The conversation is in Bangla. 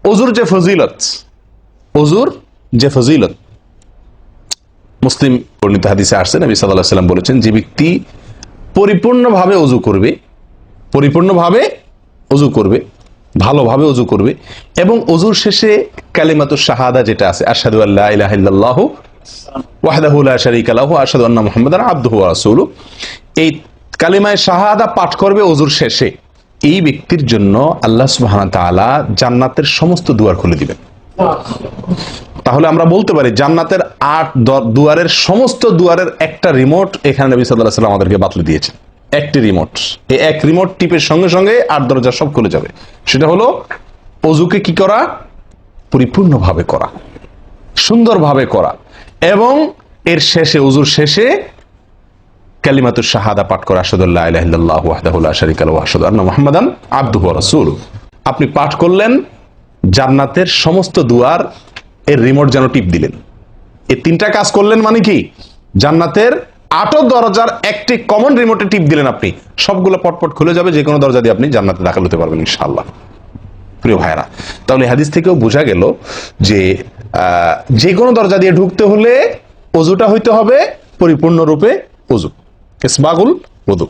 ওযুর যে ফজিলত, ওযুর যে ফজিলত মুসলিম বর্ণিত হাদিসে আসছে, নবী সাল্লাল্লাহু আলাইহি ওয়াসাল্লাম বলেছেন, যে ব্যক্তি পরিপূর্ণভাবে ওযু করবে, পরিপূর্ণভাবে ওযু করবে, ভালোভাবে ওযু করবে, এবং ওযুর শেষে কালিমাতুশ শাহাদা যেটা আছে, আশহাদু আল্লা ইলাহা ইল্লাল্লাহু ওয়াহদাহু লা শারীকা লাহু ওয়া আশহাদু আন্না মুহাম্মাদান আবদুহু ওয়া রাসূলুহু, এই কালিমায়ে শাহাদা পাঠ করবে ওযুর শেষে, এই ব্যক্তির জন্য আল্লাহ সুবহানাহু ওয়া তাআলা জান্নাতের সমস্ত দুয়ার খুলে দিবেন। তাহলে আমরা বলতে পারি জান্নাতের 8 দুয়ারের সমস্ত দুয়ারের একটা রিমোট এখানে নবী সাল্লাল্লাহু আলাইহি ওয়াসাল্লাম আমাদেরকে বাতলে দিয়েছেন। একটি রিমোট, এই এক রিমোট টিপের সঙ্গে সঙ্গে 8 দরজা সব খুলে যাবে। সেটা হলো ওযুকে কি করা? পরিপূর্ণভাবে করা, সুন্দরভাবে করা, এবং এর শেষে, ওযুর শেষে কালিমাতুশ শাহাদা পাঠ করা, আশহাদু আল্লা ইলাহা ইল্লাল্লাহু ওয়াহদাহু লা শারীকা লাহু ওয়া আশহাদু আন্না মুহাম্মাদান আবদুহু ওয়া রাসূলুহু। আপনি পাঠ করলেন, জান্নাতের সমস্ত দুয়ার এর রিমোট যেন টিপ দিলেন। এই তিনটা কাজ করলেন মানে কি? জান্নাতের 8 দরজার একটি কমন রিমোটে টিপ দিলেন, আপনি সবগুলো পটপট খুলে যাবে, যে কোনো দরজা দিয়ে আপনি জান্নাতে দাখিল হতে পারবেন ইনশাআল্লাহ। প্রিয় ভাইরা, তাহলে হাদিস থেকেও বোঝা গেল যে যে কোনো দরজা দিয়ে ঢুকতে হলে ওযুটা হইতে হবে পরিপূর্ণরূপে ওযু, ইসবাগুল ওযু।